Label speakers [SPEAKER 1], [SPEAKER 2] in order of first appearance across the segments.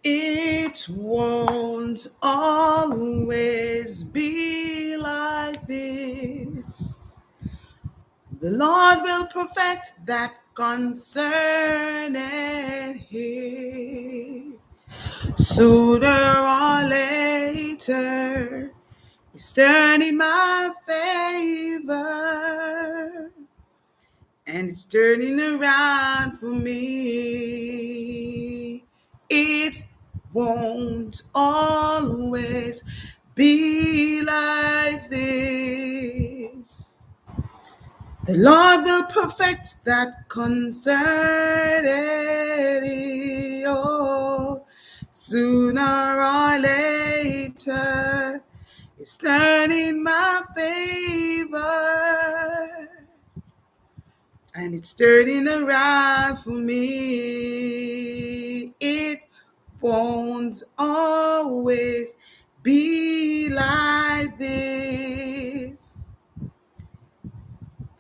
[SPEAKER 1] It won't always be like this. The Lord will perfect that concerneth him. Sooner or later, it's turning my favor, and it's turning around for me. It won't always be like this. The Lord will perfect that concerning thee. Oh, sooner or later, it's turning my favor, and it's turning around for me. It won't always be like this.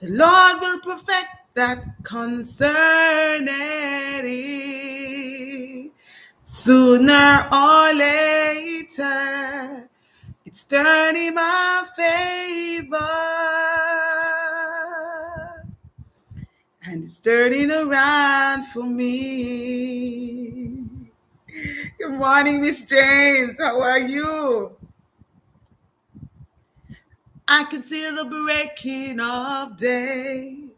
[SPEAKER 1] The Lord will perfect that concerning thee. Sooner or later, it's turning my favor, and it's turning around for me. Good morning, Miss James. How are you? I can see the breaking of day.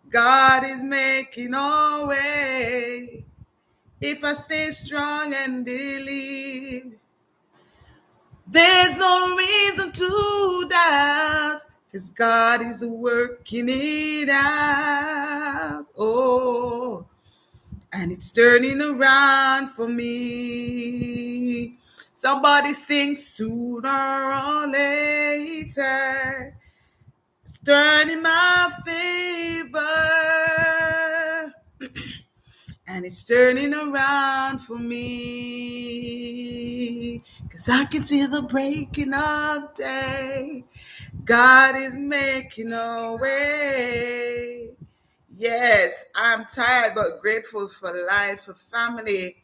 [SPEAKER 1] God is making a way. If I stay strong and believe, there's no reason to doubt, 'cause God is working it out. Oh, and it's turning around for me. Somebody sing, sooner or later, it's turning my favor, and it's turning around for me. 'Cause I can see the breaking of day. God is making a way. Yes, I'm tired but grateful for life, for family.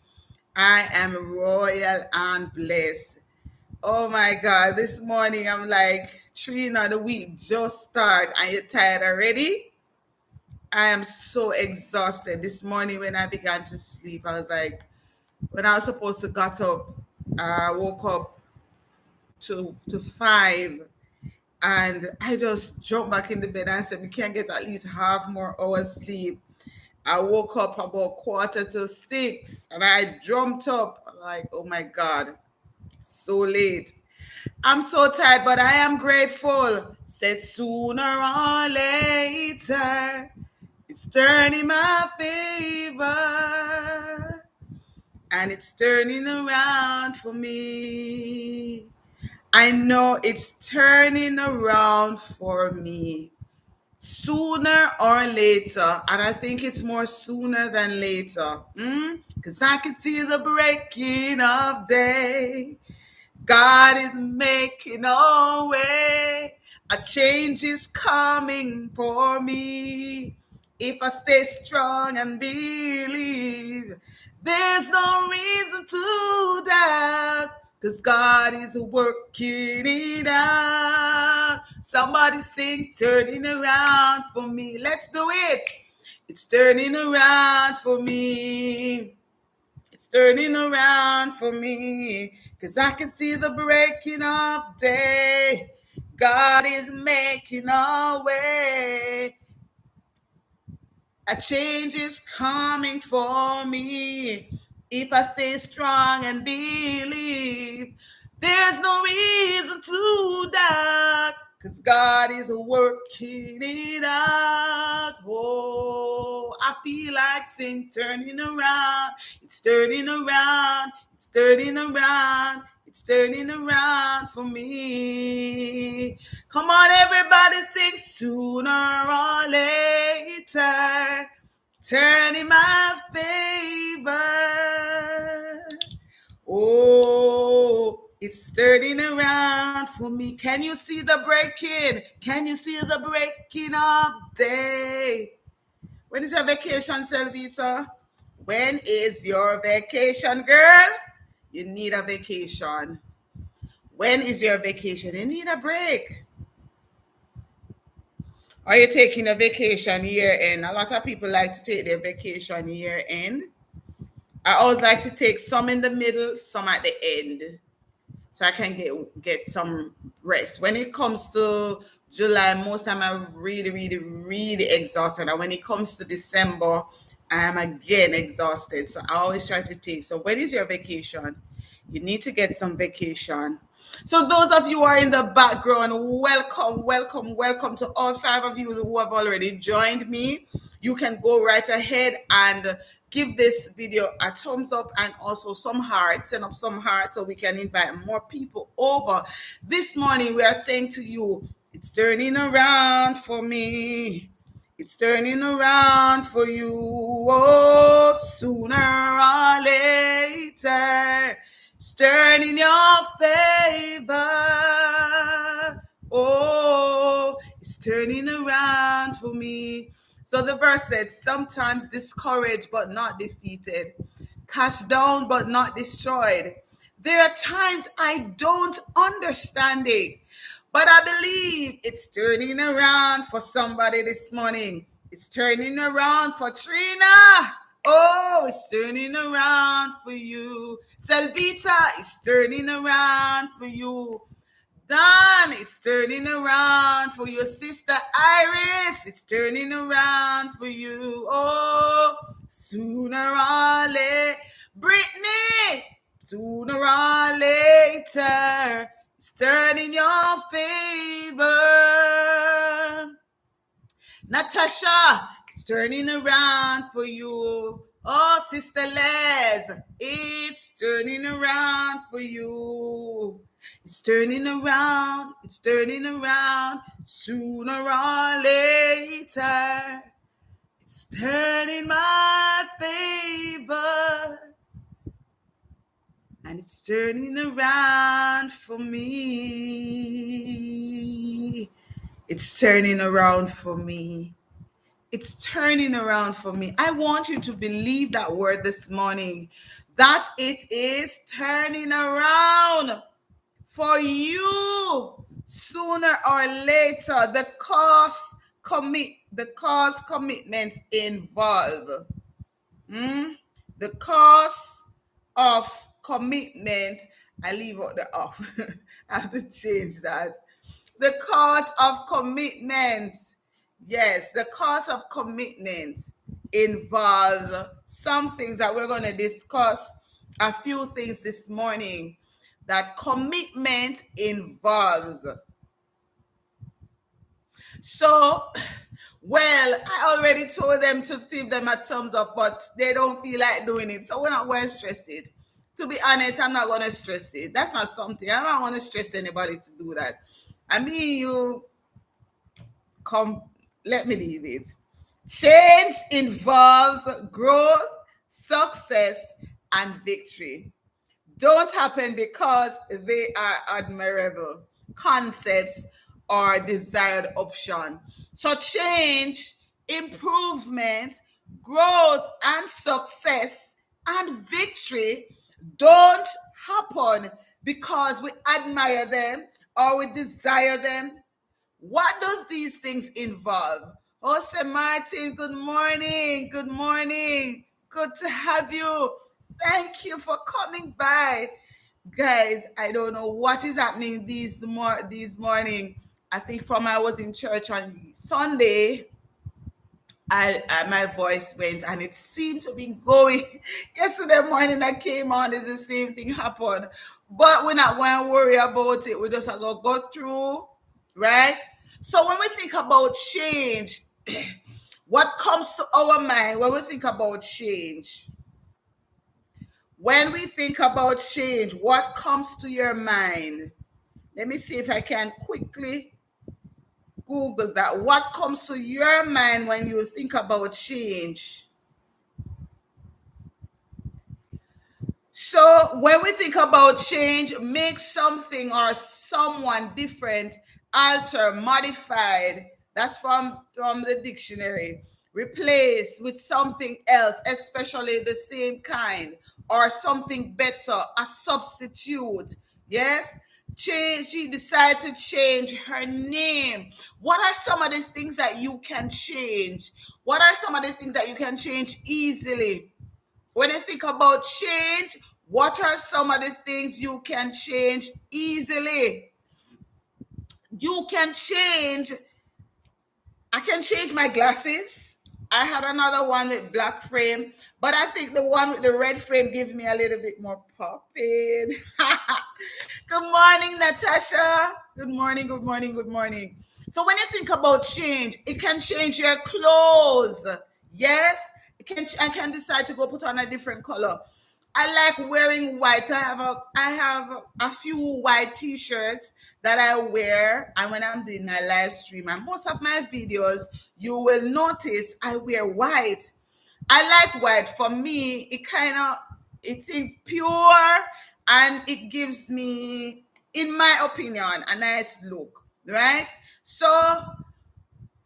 [SPEAKER 1] I am royal and blessed. Oh my God, this morning I'm like, Trina, the week just start and you're tired already? I am so exhausted. This morning when I began to sleep, I was like, when I was supposed to got up, I woke up to 5, and I just jumped back in the bed and said, we can't get at least half more hours sleep. I woke up about 5:45 and I jumped up. I'm like, oh my God, so late. I'm so tired, but I am grateful. Said sooner or later, it's turning my favor, and it's turning around for me. I know it's turning around for me sooner or later, and I think it's more sooner than later, because I can see the breaking of day. God is making a way. A change is coming for me. If I stay strong and believe, there's no reason to doubt, because God is working it out. Somebody sing, turning around for me. Let's do it. It's turning around for me. It's turning around for me, 'cause I can see the breaking of day. God is making a way. A change is coming for me. If I stay strong and believe, there's no reason to doubt, 'cause God is working it out. Oh, I feel like sin turning around. It's turning around. It's turning around. It's turning around for me. Come on, everybody, sing sooner or later, turning my favor. Oh, it's turning around for me. Can you see the breaking? Can you see the breaking of day? When is your vacation, Selvita? When is your vacation, girl? You need a vacation. When is your vacation? You need a break. Are you taking a vacation year end? A lot of people like to take their vacation year end. I always like to take some in the middle, some at the end, so I can get some rest. When it comes to July, most time I'm really, really, really exhausted. And when it comes to December, I am again exhausted. So I always try to take. So when is your vacation? You need to get some vacation. So those of you who are in the background, welcome, welcome, welcome to all five of you who have already joined me. You can go right ahead and give this video a thumbs up and also some hearts, send up some hearts so we can invite more people over. This morning we are saying to you, it's turning around for me. It's turning around for you. Oh, sooner or later, it's turning your favor. Oh, it's turning around for me. So the verse said, sometimes discouraged but not defeated, cast down but not destroyed. There are times I don't understand it, but I believe it's turning around for somebody this morning. It's turning around for Trina. Oh, it's turning around for you. Selvita, it's turning around for you. Don, it's turning around for your sister Iris. It's turning around for you. Oh, sooner or later. Brittany, sooner or later, it's turning your favor. Natasha, it's turning around for you. Oh, Sister Les, it's turning around for you. It's turning around, it's turning around, sooner or later. It's turning my favor. And it's turning around for me. It's turning around for me. It's turning around for me. I want you to believe that word this morning, that it is turning around for you sooner or later. The commitment involved. The cost of commitment. I leave out the off. I have to change that. The cost of commitment. Yes, the cost of commitment involves some things that we're going to discuss. A few things this morning that commitment involves. So, well, I already told them to give them a thumbs up, but they don't feel like doing it. So we're not going to stress it. To be honest, I'm not going to stress it. That's not something. I don't want to stress anybody to do that. I mean, you come, let me leave it. Change involves growth, success, and victory. Don't happen because they are admirable concepts or desired option. So change, improvement, growth, and success and victory don't happen because we admire them or we desire them. What does these things involve? Jose Martin, good morning. Good morning. Good to have you. Thank you for coming by. Guys, I don't know what is happening this morning. I think from I was in church on Sunday, my voice went and it seemed to be going. Yesterday morning I came on, it's the same thing happened. But we're not going to worry about it. We just are going to go through, right? So when we think about change, what comes to our mind when we think about change? When we think about change, what comes to your mind? Let me see if I can quickly Google that. What comes to your mind when you think about change? So when we think about change, make something or someone different, alter, modified. That's from the dictionary. replace with something else, especially the same kind or something better, a substitute. Yes, change. She decided to change her name. What are some of the things that you can change? What are some of the things that you can change easily? When you think about change, what are some of the things you can change easily? You can change. I can change my glasses. I had another one with black frame, but I think the one with the red frame gives me a little bit more popping. Good morning, Natasha. Good morning, good morning, good morning. So when you think about change, it can change your clothes. Yes, I can decide to go put on a different color. I like wearing white. I have a few white t-shirts that I wear, and when I'm doing my live stream and most of my videos, you will notice I wear white. I like white. For me, it's pure, and it gives me, in my opinion, a nice look, right? So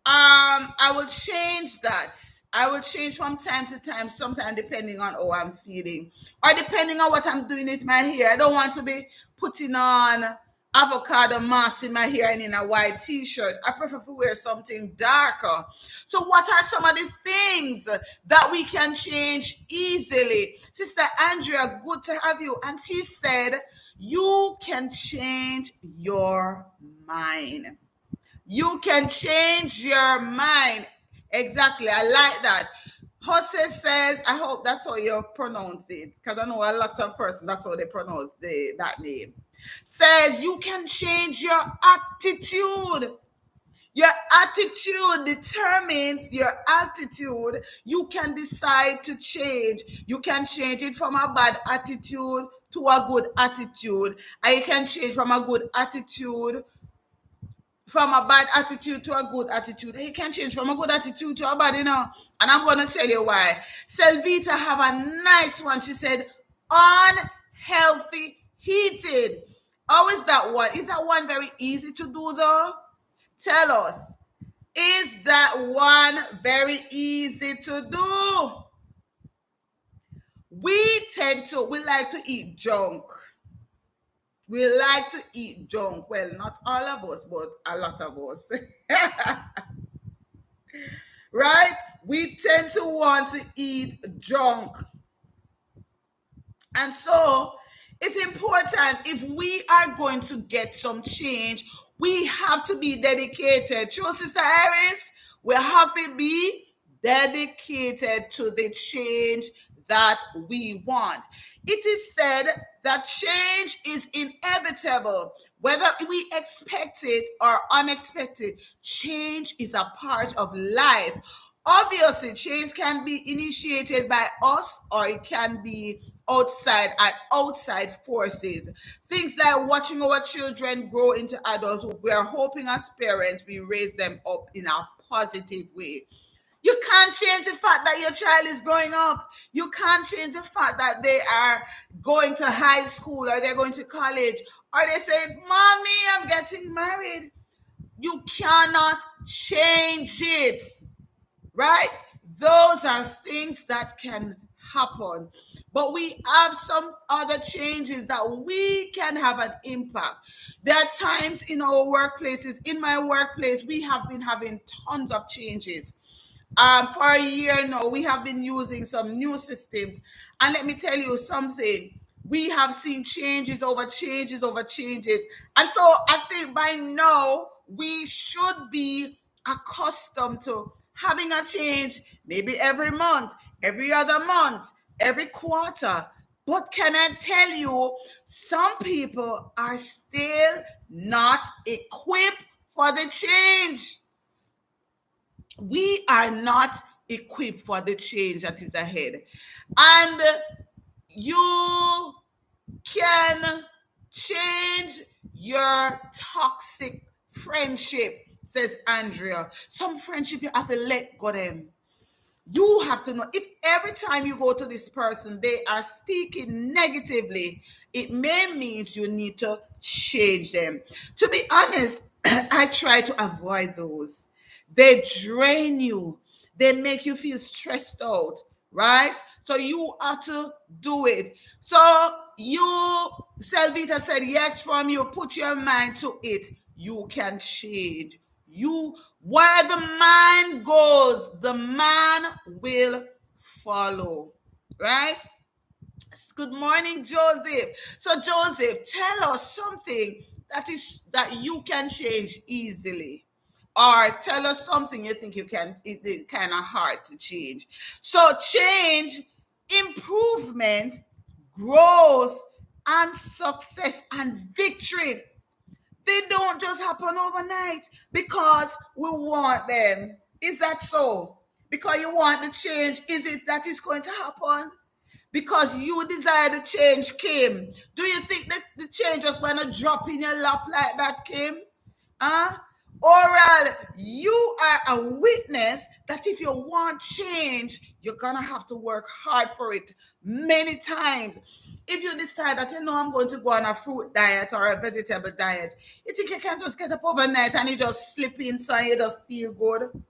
[SPEAKER 1] I will change that. I will change from time to time, sometimes depending on how I'm feeling or depending on what I'm doing with my hair. I don't want to be putting on avocado mask in my hair and in a white t-shirt. I prefer to wear something darker. So what are some of the things that we can change easily? Sister Andrea, good to have you. And she said, you can change your mind. You can change your mind. Exactly. I like that. Jose says, I hope that's how you pronounce it, because I know a lot of person, that's how they pronounce that name. Says you can change your attitude. Your attitude determines your altitude. You can decide to change. You can change it from a bad attitude to a good attitude. And you can change from a bad attitude to a good attitude. He can change from a good attitude to a bad, And I'm going to tell you why. Selvita have a nice one. She said, unhealthy heated. How is that one? Is that one very easy to do though? Tell us. Is that one very easy to do? We like to eat junk. We like to eat junk. Well, not all of us, but a lot of us. Right? We tend to want to eat junk. And so it's important, if we are going to get some change, we have to be dedicated. True, Sister Iris? We have to be dedicated to the change that we want. It is said that change is inevitable. Whether we expect it or unexpected, change is a part of life. Obviously, change can be initiated by us or it can be outside forces. Things like watching our children grow into adulthood. We are hoping as parents we raise them up in a positive way. You can't change the fact that your child is growing up. You can't change the fact that they are going to high school or they're going to college or they say, Mommy, I'm getting married. You cannot change it, right? Those are things that can happen. But we have some other changes that we can have an impact. There are times in our workplaces, in my workplace, we have been having tons of changes. For a year now, we have been using some new systems. And let me tell you something. We have seen changes over changes over changes. And so I think by now, we should be accustomed to having a change maybe every month, every other month, every quarter. But can I tell you, some people are still not equipped for the change. We are not equipped for the change that is ahead. And you can change your toxic friendship, says Andrea. Some friendship you have to let go them. You have to know, if every time you go to this person they are speaking negatively, it may mean you need to change them. To be honest, I try to avoid those. They drain you. they make you feel stressed out, right? So you have to do it. So you, Selvita said, yes, from you put your mind to it, you can change. You, where the mind goes, the man will follow, right? Good morning, Joseph. So, Joseph, tell us something that you can change easily, or tell us something you think you can. It's kind of hard to change. So, change, improvement, growth, and success and victory. They don't just happen overnight because we want them. Is that so? Because you want the change, is it that is going to happen? Because you desire the change, Kim. Do you think that the change is going to drop in your lap like that, Kim? Huh? Oral, you are a witness that if you want change, you're going to have to work hard for it many times. If you decide that, I'm going to go on a fruit diet or a vegetable diet, you think you can just get up overnight and you just slip in so you just feel good?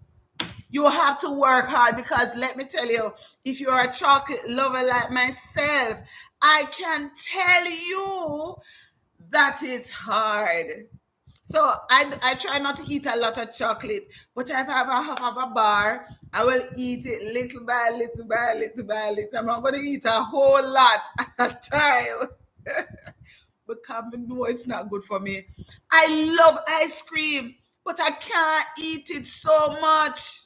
[SPEAKER 1] You have to work hard, because let me tell you, if you're a chocolate lover like myself, I can tell you that it's hard. So I try not to eat a lot of chocolate, but if I have a bar, I will eat it little by little by little by little. I'm not going to eat a whole lot at a time. Because I know it's not good for me. I love ice cream, but I can't eat it so much.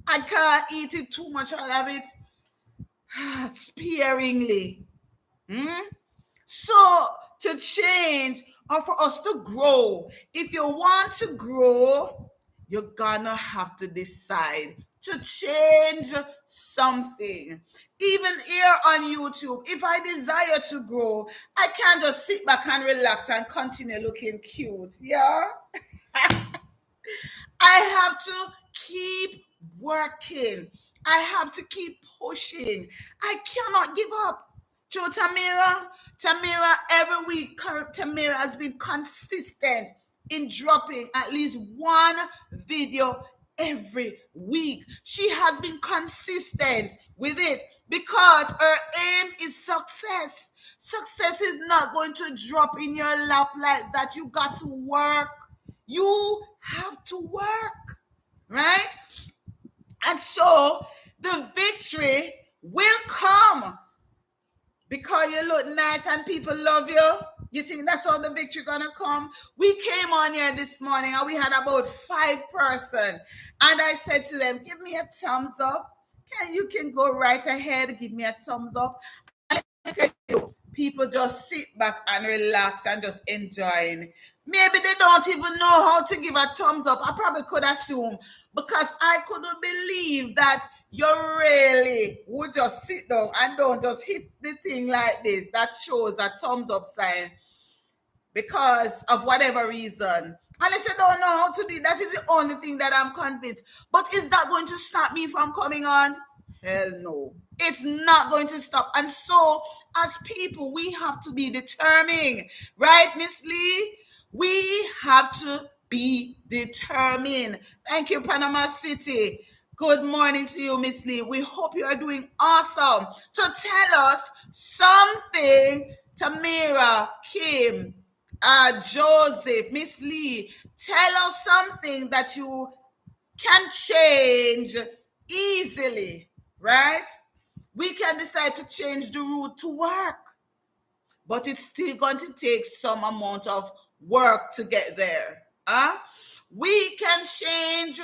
[SPEAKER 1] I can't eat it too much. I'll have it sparingly. Hmm? So, to change or for us to grow, if you want to grow, you're gonna have to decide to change something. Even here on YouTube, if I desire to grow, I can't just sit back and relax and continue looking cute. Yeah. I have to keep working. I have to keep pushing. I cannot give up. Joe Tamira, every week, Tamira has been consistent in dropping at least one video every week. She has been consistent with it because her aim is success. Success is not going to drop in your lap like that. You got to work. You have to work, right? And so the victory will come because you look nice and people love you. You think that's how the victory gonna come? We came on here this morning and we had about 5 person, and I said to them, give me a thumbs up. You can go right ahead, give me a thumbs up. I tell you, people just sit back and relax and just enjoying. Maybe they don't even know how to give a thumbs up. I probably could assume, because I couldn't believe that you really would just sit down and don't just hit the thing like this. That shows a thumbs up sign because of whatever reason. Unless you don't know how to do it, that is the only thing that I'm convinced. But is that going to stop me from coming on? Hell no. It's not going to stop. And so, as people, we have to be determined. Right, Miss Lee? We have to be determined. Thank you, Panama City. Good morning to you, Miss Lee. We hope you are doing awesome. So tell us something, Tamira, Kim, Joseph, Miss Lee. Tell us something that you can change easily, right? We can decide to change the route to work, but it's still going to take some amount of work to get there. We can change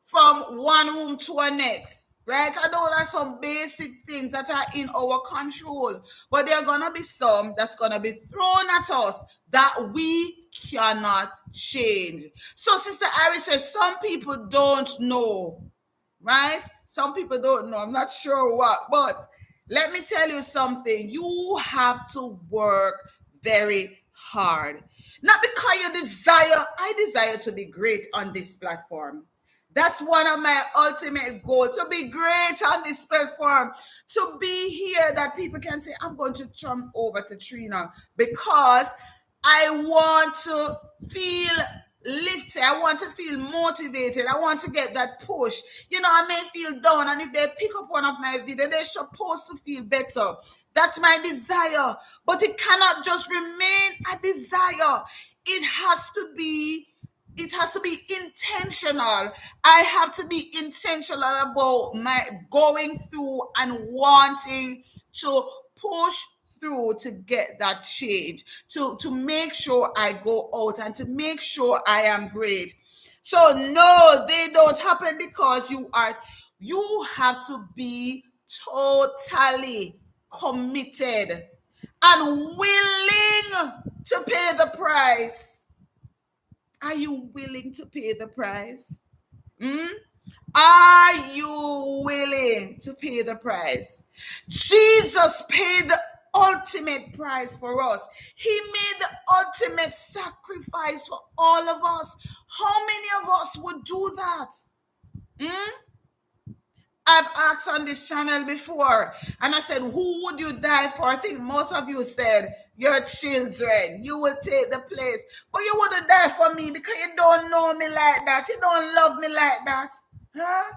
[SPEAKER 1] from one room to a next, right? And those are some basic things that are in our control, but there are going to be some that's going to be thrown at us that we cannot change. So Sister Iris says some people don't know, right? Some people don't know. I'm not sure what, but let me tell you something. You have to work very hard. Not because I desire to be great on this platform. That's one of my ultimate goals, to be great on this platform, to be here that people can say, I'm going to jump over to Trina because I want to feel lifted. I want to feel motivated. I want to get that push. I may feel down, and if they pick up one of my videos, they're supposed to feel better. That's my desire. But it cannot just remain a desire. It has to be intentional. I have to be intentional about my going through and wanting to push through to get that change, to make sure I go out and to make sure I am great. So no, they don't happen because you have to be totally committed and willing to pay the price. Are you willing to pay the price? Hmm? Are you willing to pay the price? Jesus paid the ultimate price for us. He made the ultimate sacrifice for all of us. How many of us would do that? Hmm? I've asked on this channel before, and I said, who would you die for? I think most of you said, your children. You will take the place. But you wouldn't die for me because you don't know me like that. You don't love me like that. Huh?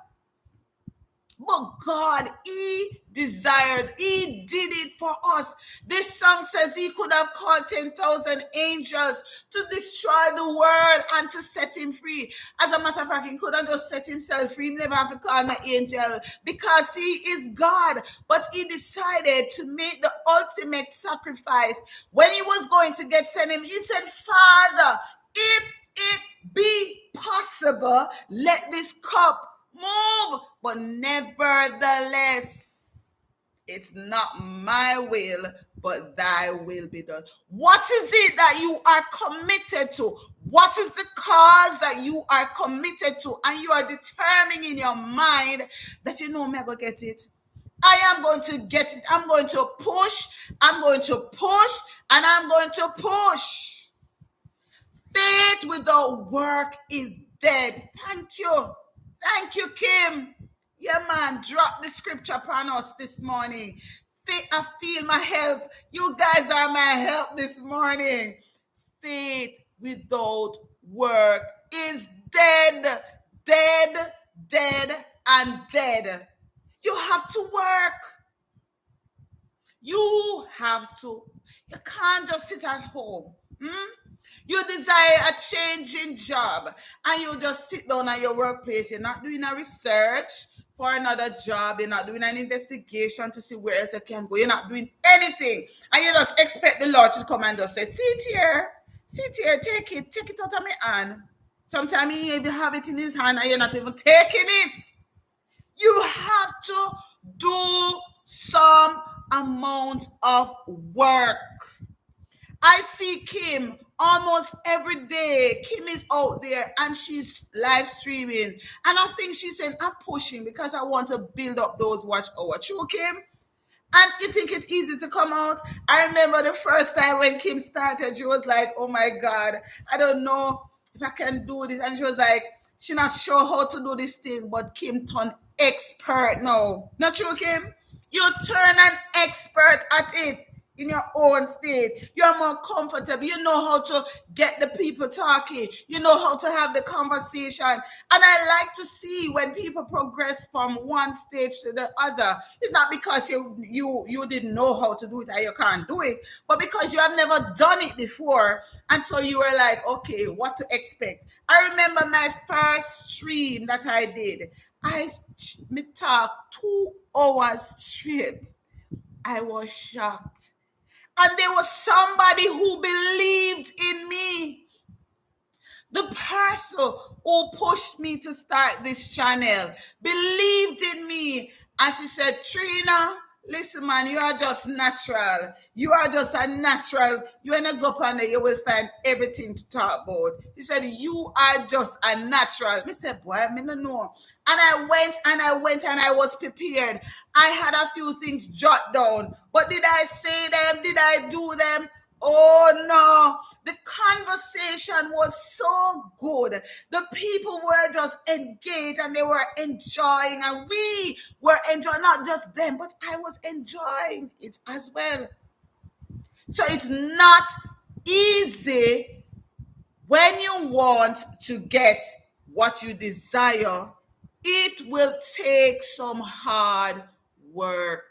[SPEAKER 1] But God, He He did it for us. This song says He could have called 10,000 angels to destroy the world and to set Him free. As a matter of fact, He could have just set Himself free. He never have to call an angel because He is God. But He decided to make the ultimate sacrifice. When He was going to get sent Him, He said, Father, if it be possible, let this cup move, but nevertheless, it's not my will, but thy will be done. What is it that you are committed to? What is the cause that you are committed to? And you are determining in your mind that I'm going to get it. I am going to get it. I'm going to push. I'm going to push. And I'm going to push. Faith without work is dead. Thank you. Thank you, Kim. Yeah, man, drop the scripture upon us this morning. I feel my help. You guys are my help this morning. Faith without work is dead, dead, dead, and dead. You have to work. You have to. You can't just sit at home. You desire a changing job and you just sit down at your workplace. You're not doing a research for another job. You're not doing an investigation to see where else you can go. You're not doing anything. And you just expect the Lord to come and just say, sit here, take it out of my hand. Sometimes he even have it in his hand and you're not even taking it. You have to do some amount of work. I see Kim almost every day. Kim is out there and she's live streaming. And I think she's saying, I'm pushing because I want to build up those watch hours. True, Kim? And you think it's easy to come out? I remember the first time when Kim started, she was like, oh my God, I don't know if I can do this. And she was like, she's not sure how to do this thing, but Kim turned expert now. Not true, Kim? You turn an expert at it in your own state. You're more comfortable. You know how to get the people talking. You know how to have the conversation. And I like to see when people progress from one stage to the other. It's not because you didn't know how to do it or you can't do it, but because you have never done it before. And so you were like, okay, what to expect. I remember my first stream that I did. I talked 2 hours straight. I was shocked. And there was somebody who believed in me. The person who pushed me to start this channel believed in me. And she said, Trina, listen, man, you are just natural. You are just a natural. You ain't go up on there, you will find everything to talk about. She said, you are just a natural. I said, boy, I don't know. And I went and I was prepared. I had a few things jot down. But did I say them? Did I do them? Oh no, the conversation was so good. The people were just engaged and they were enjoying, and we were enjoying, not just them, but I was enjoying it as well. So it's not easy When you want to get what you desire, it will take some hard work.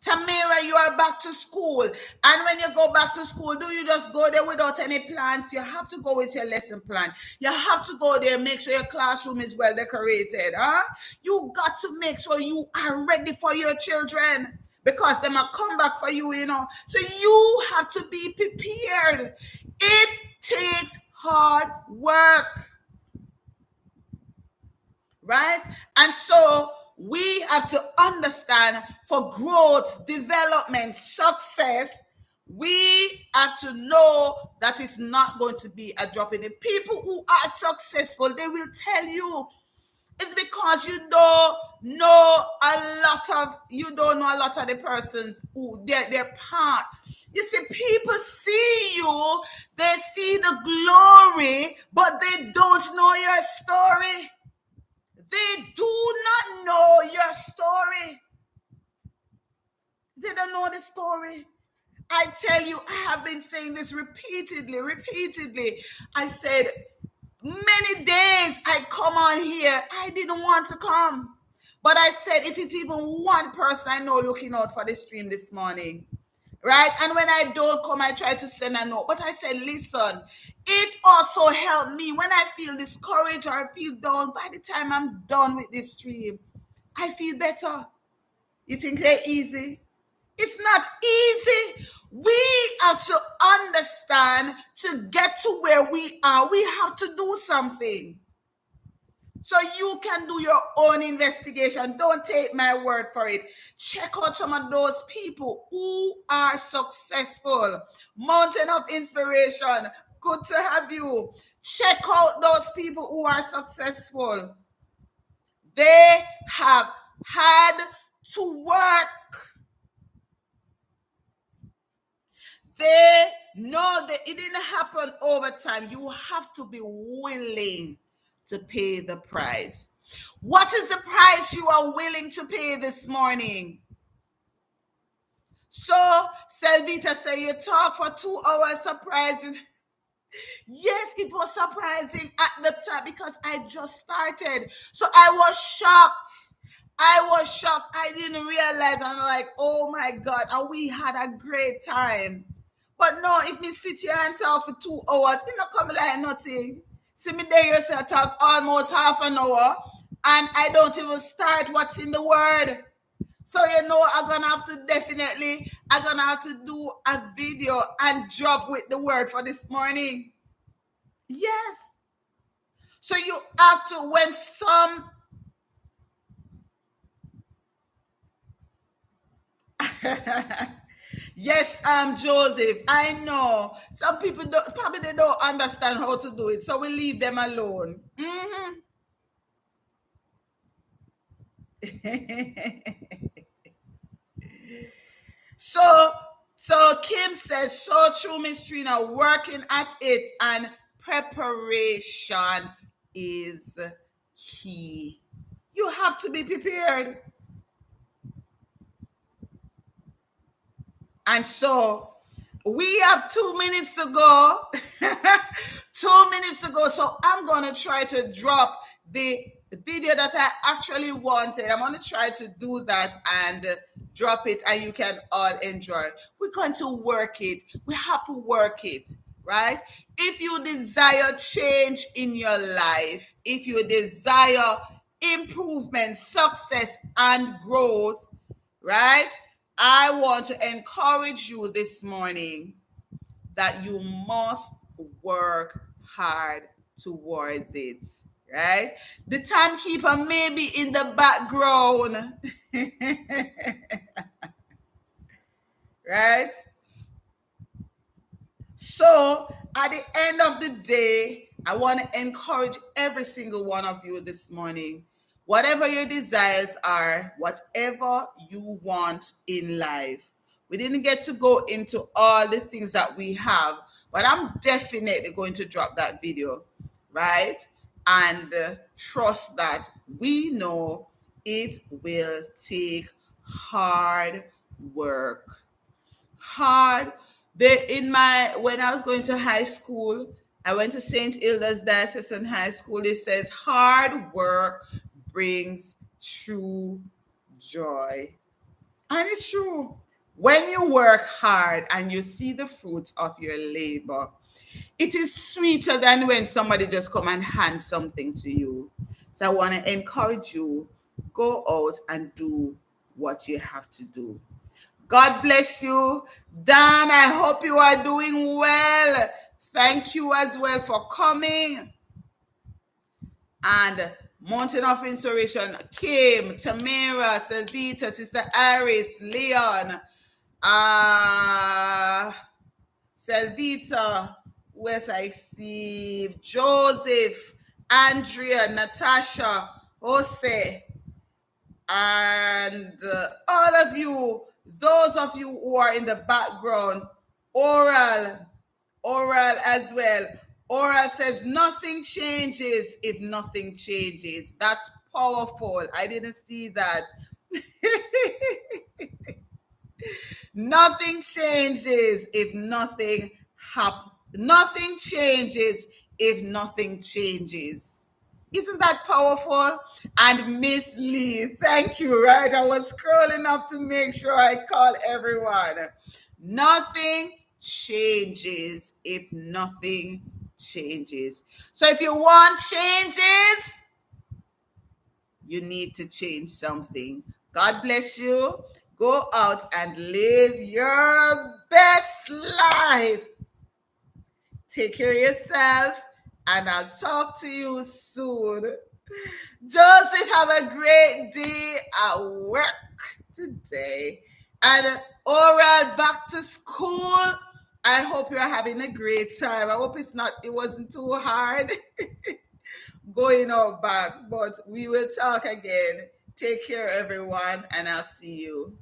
[SPEAKER 1] Tamira, you are back to school. And when you go back to school, do you just go there without any plans? You have to go with your lesson plan. You have to go there, make sure your classroom is well decorated. Huh? You got to make sure you are ready for your children because they might come back for you, you know. So you have to be prepared. It takes hard work, right? And so we have to understand for growth, development, success, we have to know that it's not going to be a drop in it. People who are successful, they will tell you it's because you don't know a lot of the persons who their part. You see, people see you, they see the glory, but they don't know your story. They do not know your story. They don't know the story. I tell you, I have been saying this repeatedly. I said, many days I come on here, I didn't want to come. But I said, if it's even one person I know looking out for the stream this morning, right? And when I don't come, I try to send a note. But I said, listen, it also helped me when I feel discouraged or I feel down. By the time I'm done with this stream, I feel better. You think they're easy? It's not easy. We have to understand to get to where we are, we have to do something. So you can do your own investigation. Don't take my word for it. Check out some of those people who are successful. Mountain of Inspiration, good to have you. Check out those people who are successful. They have had to work. They know that it didn't happen over time. You have to be willing to pay the price. What is the price you are willing to pay this morning? So, Selvita say you talk for 2 hours, surprising. Yes, it was surprising at the time because I just started. So I was shocked. I didn't realize. I'm like, oh my God. And we had a great time. But no, if me sit here and talk for 2 hours, it not come like nothing. See me there yourself talk almost half an hour and I don't even start what's in the word. So I'm gonna have to do a video and drop with the word for this morning. Yes. So you have to when some yes, Joseph. I know some people they don't understand how to do it, so we leave them alone. So, Kim says, so true, Miss Trina, working at it and preparation is key. You have to be prepared. And so we have 2 minutes to go. 2 minutes to go. So I'm going to try to drop the video that I actually wanted. I'm going to try to do that and drop it and you can all enjoy. We're going to work it. We have to work it, right? If you desire change in your life, if you desire improvement, success, and growth, right? I want to encourage you this morning that you must work hard towards it, right? The timekeeper may be in the background, right? So at the end of the day, I want to encourage every single one of you this morning. Whatever your desires are, whatever you want in life. We didn't get to go into all the things that we have, but I'm definitely going to drop that video, right? And trust that we know it will take hard work. Hard. When I was going to high school, I went to St. Hilda's Diocesan High School. It says hard work brings true joy. And it's true. When you work hard and you see the fruits of your labor, it is sweeter than when somebody just come and hand something to you. So I want to encourage you, go out and do what you have to do. God bless you. Dan, I hope you are doing well. Thank you as well for coming. And Mountain of Inspiration, Kim, Tamara, Selvita, Sister Iris, Leon, Selvita, Westside Steve, Joseph, Andrea, Natasha, Jose, and all of you, those of you who are in the background, Oral as well. Oral says nothing changes if nothing changes. That's powerful. I didn't see that. Nothing changes if nothing happens. Nothing changes if nothing changes. Isn't that powerful? And Miss Lee, thank you, right? I was scrolling up to make sure I call everyone. Nothing changes if nothing changes. So if you want changes, you need to change something. God bless you. Go out and live your best life. Take care of yourself, and I'll talk to you soon. Joseph, have a great day at work today. And Oral, back to school. I hope you're having a great time. I hope it wasn't too hard going out back, but we will talk again. Take care, everyone, and I'll see you.